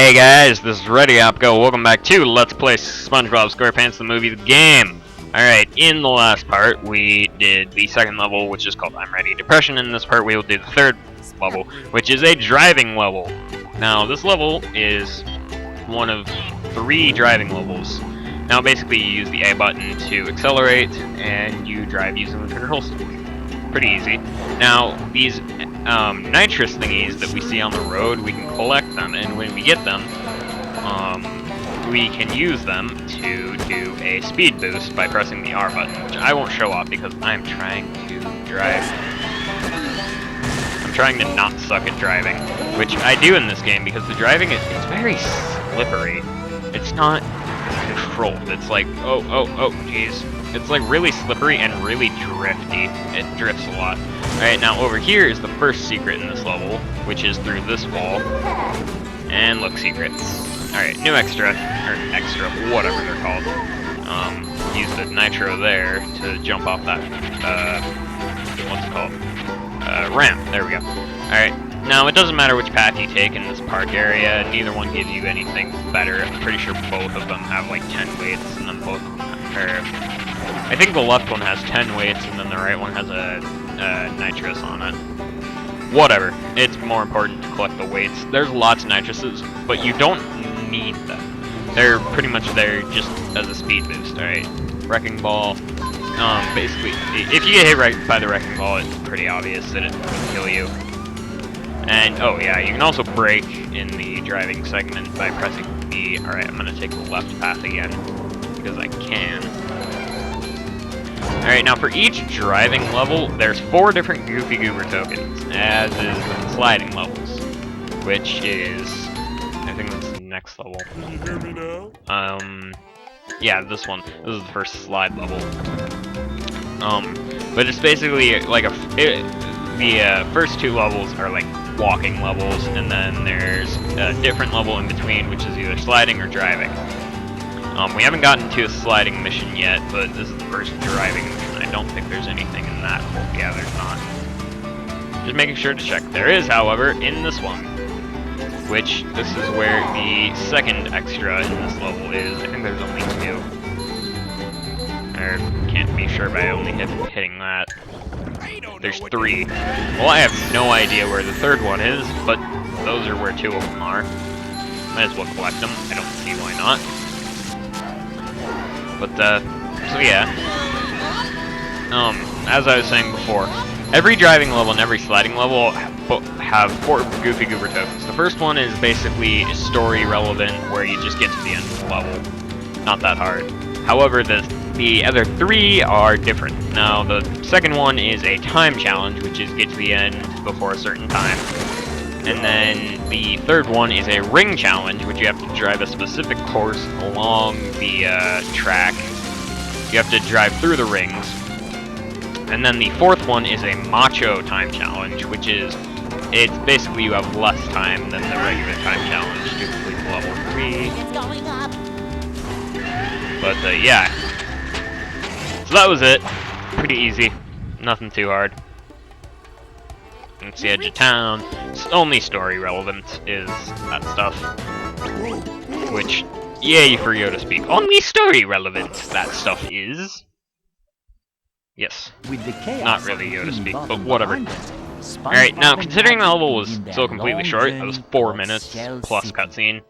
Hey guys, this is Ready Up Go. Welcome back to Let's Play Spongebob Squarepants, the movie, the game. Alright, in the last part, we did the second level, which is called I'm Ready Depression. In this part, we will do the third level, which is a driving level. Now, this level is one of 3 driving levels. Now, basically, you use the A button to accelerate, and you drive using the control stick. Pretty easy. Now, these nitrous thingies that we see on the road, we can collect them, and when we get them, we can use them to do a speed boost by pressing the R button, which I won't show off because I'm trying to drive. I'm trying to not suck at driving, which I do in this game because the driving, it's very slippery. It's not controlled. It's like, oh, jeez. It's like really slippery and really drifty. It drifts a lot. Alright, now over here is the first secret in this level, which is through this wall. And look, secret. Alright, new extra, or extra, whatever they're called. Use the nitro there to jump off that, what's it called? Ramp. There we go. Alright, now it doesn't matter which path you take in this park area, neither one gives you anything better. I'm pretty sure both of them have like 10 weights, and then both of them have, I think the left one has 10 weights, and then the right one has a nitrous on it. Whatever. It's more important to collect the weights. There's lots of nitruses, but you don't need them. They're pretty much there just as a speed boost. Alright, wrecking ball. Basically, if you get hit right by the wrecking ball, it's pretty obvious that it will kill you. And, oh yeah, you can also brake in the driving segment by pressing B. Alright, I'm gonna take the left path again, because I can. Alright, now for each driving level, there's 4 different Goofy Goober tokens, as is the sliding levels, which is, I think that's the next level. Can you hear me now? Yeah, this one. This is the first slide level. But it's basically like the first 2 levels are like walking levels, and then there's a different level in between, which is either sliding or driving. We haven't gotten to a sliding mission yet, but this is the first driving mission. I don't think there's anything in that hole. Yeah, there's not. Just making sure to check. There is, however, in this one, which this is where the second extra in this level is. I think there's only 2. I can't be sure by only hitting that. There's 3. Well, I have no idea where the third one is, but those are where 2 of them are. Might as well collect them. I don't see why not. But, so yeah. As I was saying before, every driving level and every sliding level have 4 Goofy Goober tokens. The first one is basically story relevant, where you just get to the end of the level. Not that hard. However, the other 3 are different. Now, the second one is a time challenge, which is get to the end before a certain time. And then the third one is a ring challenge, which you have to drive a specific course along the track. You have to drive through the rings. And then the fourth one is a Macho time challenge, which is, it's basically you have less time than the regular time challenge to complete level 3. It's going up. But yeah. So that was it. Pretty easy. Nothing too hard. It's the edge of town. It's only story relevant is that stuff. Which, yay for Yoda speak. Only story relevant that stuff is. Yes. Not really Yoda speak, but whatever. Alright, now considering the level was so completely short, that was 4 minutes plus cutscene.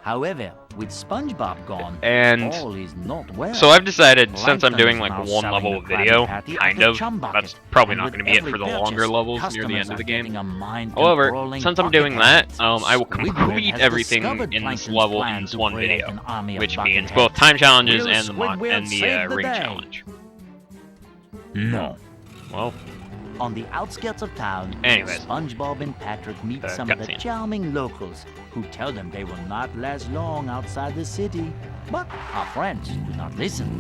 However, with SpongeBob gone, and all is not well. so I've decided, since I'm Plankton doing is like now 1 selling level the of video, Krabby Patty kind at the of, Chum Bucket. that's probably not And going to with be it for the every longer purchase, levels near the customers end of the are game. getting a However, mind-controlling since I'm pocket doing that, hat. I will Squidward complete has everything discovered in this Plankton's level plan in this to one create video, an army of which bucket means hats. both time challenges Will and the Squidward save the ring day? challenge. No. Well, On the outskirts of town, Anyways, SpongeBob and Patrick meet some of the cutscene. charming locals who tell them they will not last long outside the city. But our friends do not listen.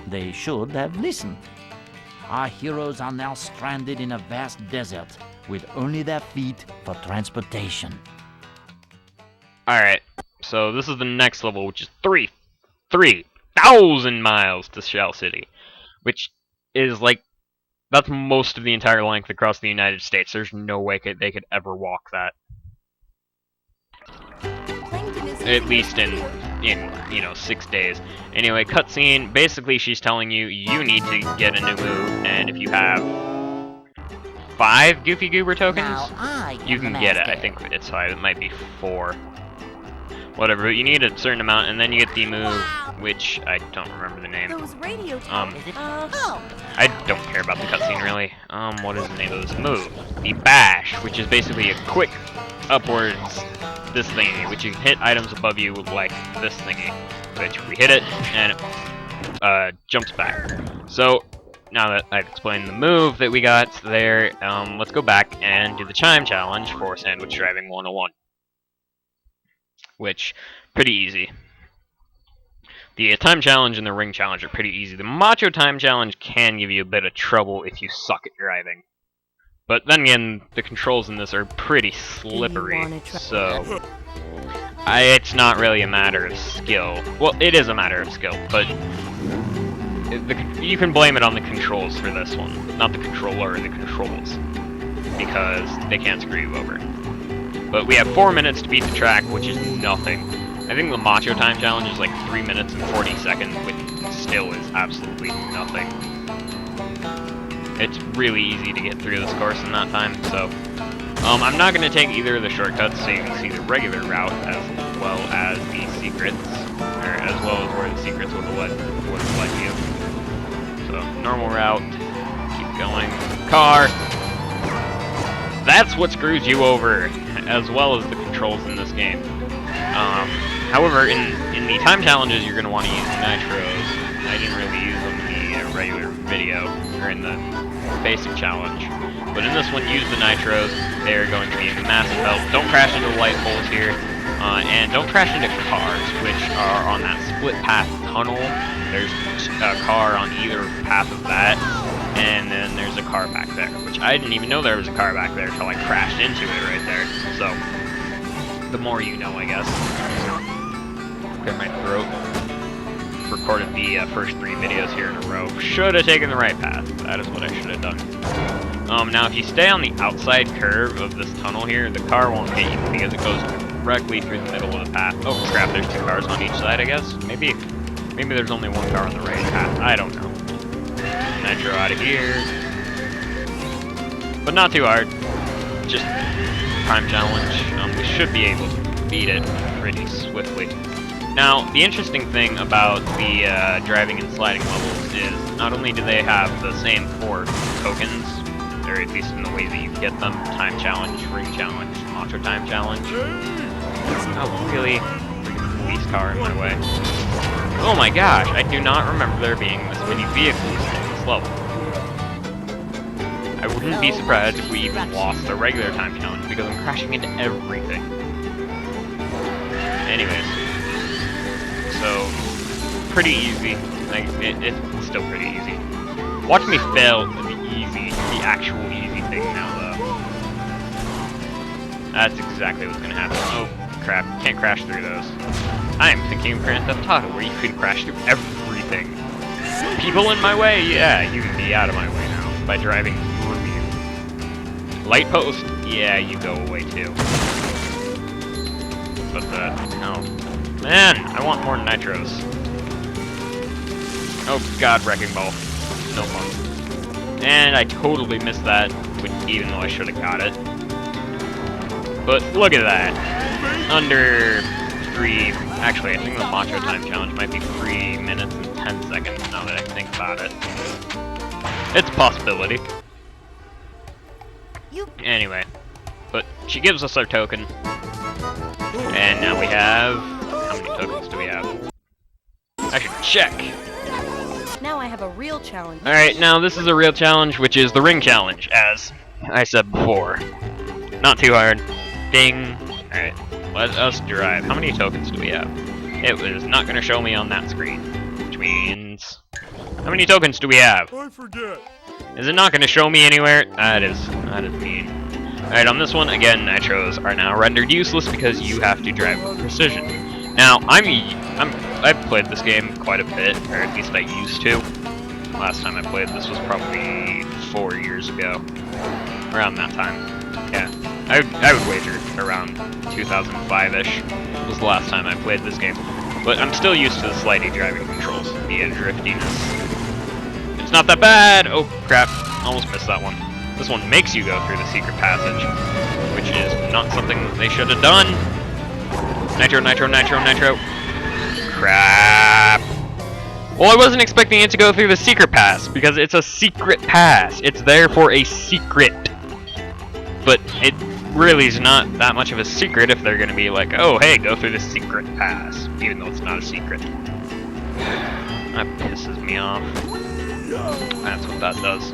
They should have listened. Our heroes are now stranded in a vast desert with only their feet for transportation. alright, so this is the next level, which is 3,000 miles to Shell City, which is like That's most of the entire length across the United States. There's no way they could ever walk that. At least in 6 days. Anyway, cutscene. Basically, she's telling you you need to get a new move, and if you have 5 Goofy Goober tokens, you can get it. I think it's 5. It might be 4. Whatever. But you need a certain amount, and then you get the move, which I don't remember the name. I don't care about the cutscene really. What is the name of this move? The bash, which is basically a quick upwards this thingy, which you can hit items above you like this thingy, which we hit it and it jumps back. So now that I've explained the move that we got there, let's go back and do the chime challenge for Sandwich Driving 101, which pretty easy. The time challenge and the ring challenge are pretty easy. The Macho time challenge can give you a bit of trouble if you suck at driving. But then again, the controls in this are pretty slippery, so it's not really a matter of skill. Well, it is a matter of skill, but you can blame it on the controls for this one. Not the controller, the controls. Because they can't screw you over. But we have 4 minutes to beat the track, which is nothing. I think the Macho time challenge is like 3 minutes and 40 seconds, which still is absolutely nothing. It's really easy to get through this course in that time, so I'm not going to take either of the shortcuts, so you can see the regular route as well as the secrets, or as well as where the secrets would have led you. So normal route, keep going. Car. That's what screws you over, as well as the controls in this game. However, in the time challenges, you're going to want to use nitros. I didn't really use them in the regular video, or in the basic challenge. But in this one, use the nitros. They're going to be a massive help. Don't crash into light poles here, and don't crash into cars, which are on that split path tunnel. There's a car on either path of that, and then there's a car back there, which I didn't even know there was a car back there until I crashed into it right there. So, the more you know, I guess. Clear my throat. Recorded the first 3 videos here in a row. Should have taken the right path. That is what I should have done. Now, if you stay on the outside curve of this tunnel here, the car won't hit you because it goes directly through the middle of the path. Oh crap! There's 2 cars on each side, I guess. Maybe there's only 1 car on the right path. I don't know. Nitro out of here, but not too hard. Just time challenge. We should be able to beat it pretty swiftly. Now, the interesting thing about the driving and sliding levels is not only do they have the same 4 tokens, or at least in the way that you get them, time challenge, ring challenge, Macho time challenge. Oh, really? Freaking police car in my way. Oh my gosh, I do not remember there being this many vehicles in this level. I wouldn't be surprised if we even lost the regular time challenge because I'm crashing into everything. Anyways. So, pretty easy. Like, it's still pretty easy. Watch me fail the actual easy thing now, though. That's exactly what's gonna happen. Oh, crap. Can't crash through those. I am thinking of Grand Theft Auto, where you can crash through everything. People in my way? Yeah, you can be out of my way now, by driving through you. Light post? Yeah, you go away, too. But no. Man, I want more nitros. Oh god, Wrecking Ball. No fun. And I totally missed that, even though I should have got it. But look at that. Under 3... Actually, I think the Macho time challenge might be 3 minutes and 10 seconds now that I think about it. It's a possibility. Anyway. But she gives us our token. And now we have... How many tokens do we have? I should check. Now I have a real challenge. Alright, now this is a real challenge, which is the ring challenge, as I said before. Not too hard. Ding. Alright, let us drive. How many tokens do we have? It was not going to show me on that screen. Which means... How many tokens do we have? I forget. Is it not going to show me anywhere? That is mean. Alright, on this one, again, nitros are now rendered useless because you have to drive with precision. Now, I've played this game quite a bit, or at least I used to. last time I played. This was probably 4 years ago. Around that time. Yeah. I would wager around 2005-ish was the last time I played this game. But I'm still used to the slidey driving controls, the driftiness. It's not that bad! Oh, crap. Almost missed that one. This one makes you go through the secret passage, which is not something they should have done. Nitro, nitro, nitro, nitro. Crap. Well, I wasn't expecting it to go through the secret pass, because it's a secret pass. It's there for a secret. But it really is not that much of a secret if they're going to be like, oh, hey, go through the secret pass, even though it's not a secret. That pisses me off. That's what that does.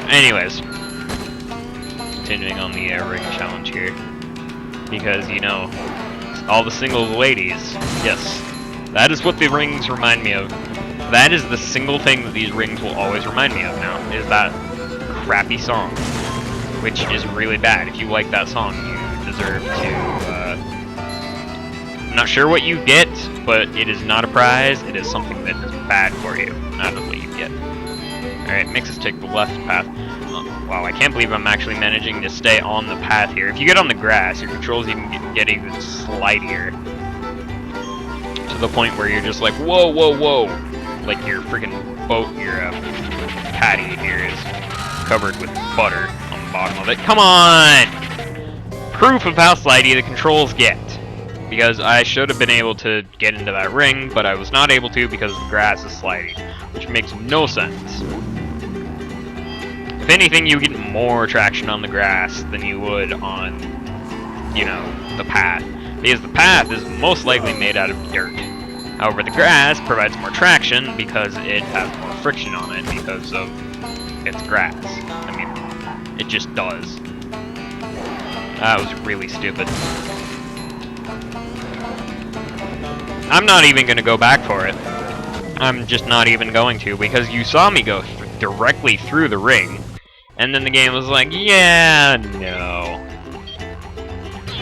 Anyways, continuing on the ring challenge here, because, you know, all the single ladies, yes, that is what the rings remind me of. That is the single thing that these rings will always remind me of now, is that crappy song, which is really bad. If you like that song, you deserve to, I'm not sure what you get, but it is not a prize, it is something that is bad for you. I don't know what you get. Alright, makes us take the left path. Wow, I can't believe I'm actually managing to stay on the path here. If you get on the grass, your controls even get even slidier. To the point where you're just like, whoa, whoa, whoa. Like your freaking boat, your patty here is covered with butter on the bottom of it. Come on! Proof of how slidey the controls get. Because I should have been able to get into that ring, but I was not able to because the grass is slidey, which makes no sense. If anything, you get more traction on the grass than you would on, you know, the path. Because the path is most likely made out of dirt. However, the grass provides more traction because it has more friction on it because of its grass. I mean, it just does. That was really stupid. I'm not even going to go back for it. I'm just not even going to, because you saw me go directly through the ring, and then the game was like, yeah, no.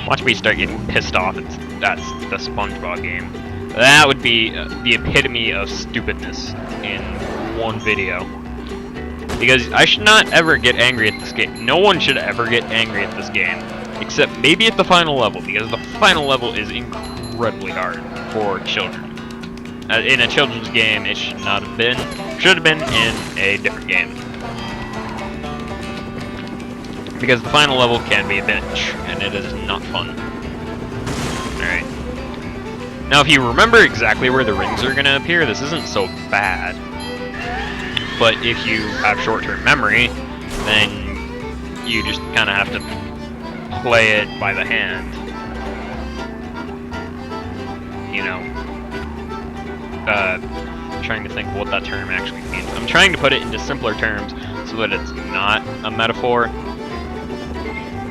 Watch me start getting pissed off. That's the Spongebob game. That would be the epitome of stupidness in one video. Because I should not ever get angry at this game. No one should ever get angry at this game, except maybe at the final level, because the final level is incredibly hard for children. In a children's game, it should not have been. Should have been in a different game. Because the final level can be a bitch, and it is not fun. Alright. Now, if you remember exactly where the rings are going to appear, this isn't so bad. But if you have short-term memory, then you just kind of have to play it by the hand. You know, trying to think what that term actually means. I'm trying to put it into simpler terms so that it's not a metaphor.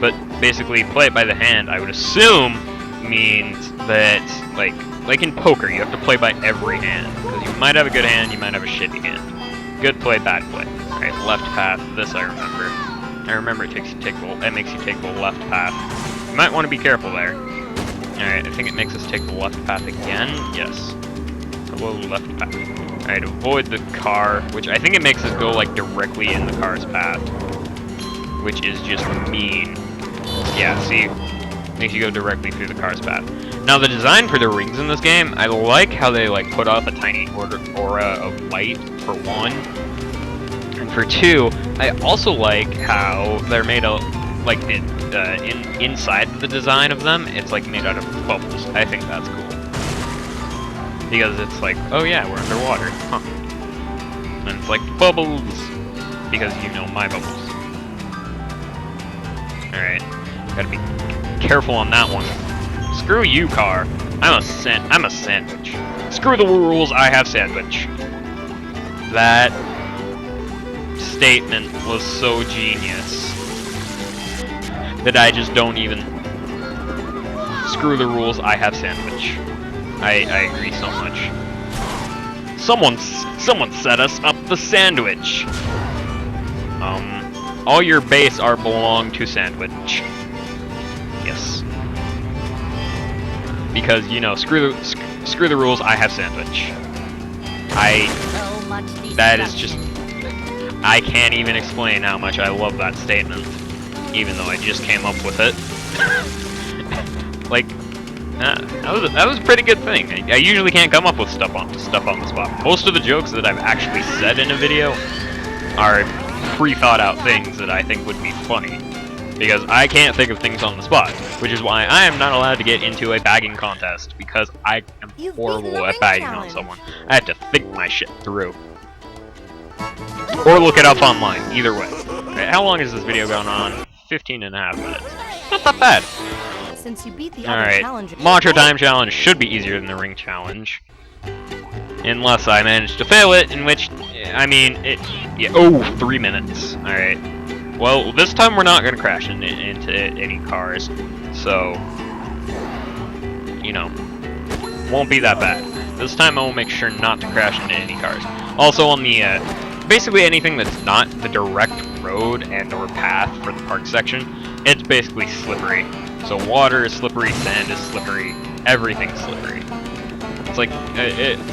But basically, play it by the hand, I would assume, means that, like in poker, you have to play by every hand. Because you might have a good hand, you might have a shitty hand. Good play, bad play. Alright, left path, this I remember. I remember it makes you take the left path. You might want to be careful there. Alright, I think it makes us take the left path again. Yes. Hello, left path. Alright, avoid the car, which I think it makes us go, like, directly in the car's path. Which is just mean. Yeah, see? Makes you go directly through the car's path. Now, the design for the rings in this game, I like how they, like, put up a tiny aura of light, for one. And for two, I also like how they're made of, like, inside the design of them, it's like made out of bubbles. I think that's cool. Because it's like, oh yeah, we're underwater. Huh. And it's like, bubbles! Because you know my bubbles. Alright. Gotta be careful on that one. Screw you, car. I'm a sandwich. Screw the rules, I have sandwich. That statement was so genius that I just don't even... Screw the rules, I have sandwich. I agree so much. Someone set us up the sandwich. All your base are belong to sandwich. Yes. Because, you know, screw the rules, I have sandwich. That is just... I can't even explain how much I love that statement, even though I just came up with it. Like, that was a pretty good thing. I usually can't come up with stuff on the spot. Most of the jokes that I've actually said in a video are pre-thought out things that I think would be funny, because I can't think of things on the spot, which is why I am not allowed to get into a bagging contest, because I am horrible at bagging on someone. I have to think my shit through. Or look it up online, either way. Okay, how long has this video gone on? 15.5 minutes. Not that bad. Since you beat the other challenger. Macho Time Challenge should be easier than the Ring Challenge. Unless I manage to fail it, in which, I mean, yeah, oh, 3 minutes. Alright. Well, this time we're not going to crash into any cars, so, you know, won't be that bad. This time I will make sure not to crash into any cars. Also on the, basically anything that's not the direct road and or path for the park section, it's basically slippery. So water is slippery, sand is slippery, everything's slippery. It's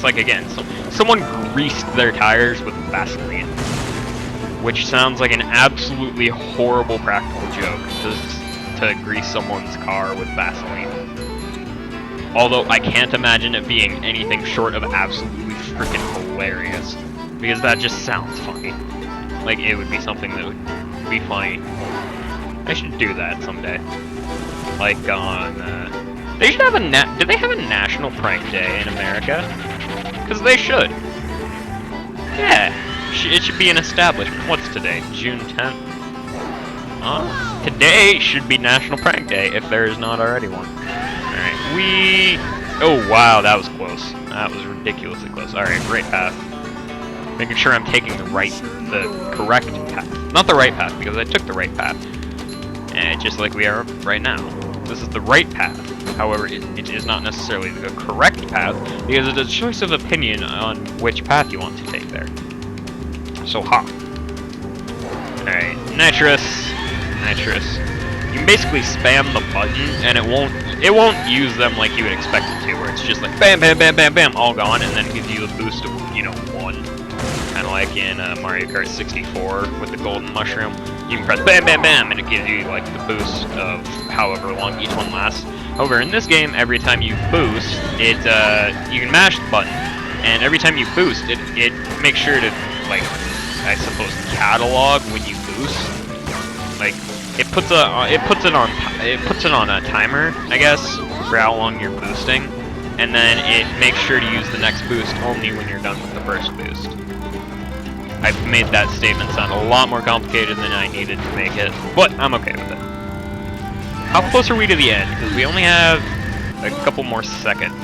like again, someone greased their tires with Vaseline, which sounds like an absolutely horrible practical joke, to grease someone's car with Vaseline. Although I can't imagine it being anything short of absolutely freaking hilarious, because that just sounds funny. Like, it would be something that would be funny. I should do that someday. Like on, they should have do they have a National Prank Day in America? Because they should. Yeah, it should be an establishment. What's today? June 10th? Today should be National Prank Day, if there is not already one. Alright, oh wow, that was close. That was ridiculously close. Alright, right path. Making sure I'm taking the correct path. Not the right path, because I took the right path. And just like we are right now. This is the right path. However, it is not necessarily the correct path, because it's a choice of opinion on which path you want to take there. So, Alright, nitrous. You can basically spam the button, and it won't use them like you would expect it to, where it's just like bam, bam, bam, bam, bam, all gone, and then gives you a boost of, 1. Kind of like in Mario Kart 64 with the golden mushroom. You can press bam, bam, bam, and it gives you, like, the boost of however long each one lasts. However, in this game, every time you boost, you can mash the button, and every time you boost, it makes sure to, like, I suppose, catalog when you boost. Like, it puts it on a timer, I guess, for how long you're boosting, and then it makes sure to use the next boost only when you're done with the first boost. I've made that statement sound a lot more complicated than I needed to make it, but I'm okay with it. How close are we to the end? Because we only have a couple more seconds.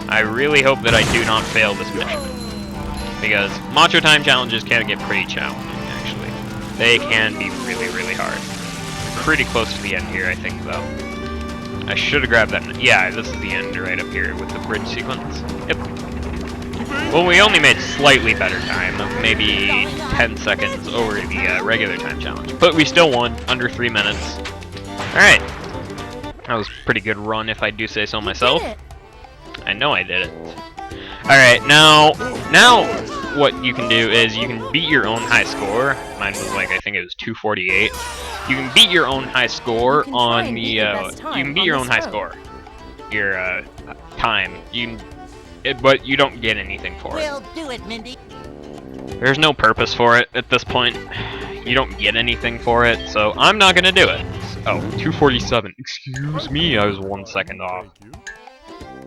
I really hope that I do not fail this mission, because Macho Time challenges can get pretty challenging, actually. They can be really, really hard. Pretty close to the end here, I think, though. I should have grabbed that. Yeah, this is the end right up here with the bridge sequence. Yep. Well, we only made slightly better time, of maybe 10 seconds over the regular time challenge. But we still won, under 3 minutes. Alright. That was a pretty good run, if I do say so myself. I know I did it. Alright, now what you can do is you can beat your own high score. Mine was like, I think it was 248. You can beat your own high score on the, you can beat your own high score. Your, time. But you don't get anything for it. We'll do it, Mindy. There's no purpose for it at this point. You don't get anything for it, so I'm not gonna do it. Oh, 247. Excuse me, I was 1 second off.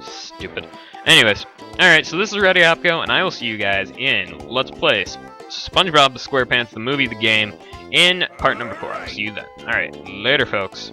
Stupid. Anyways, alright, so this is Ready Apco, and I will see you guys in Let's Play Spongebob Squarepants, the movie, the game, in part number 4. I'll see you then. Alright, later, folks.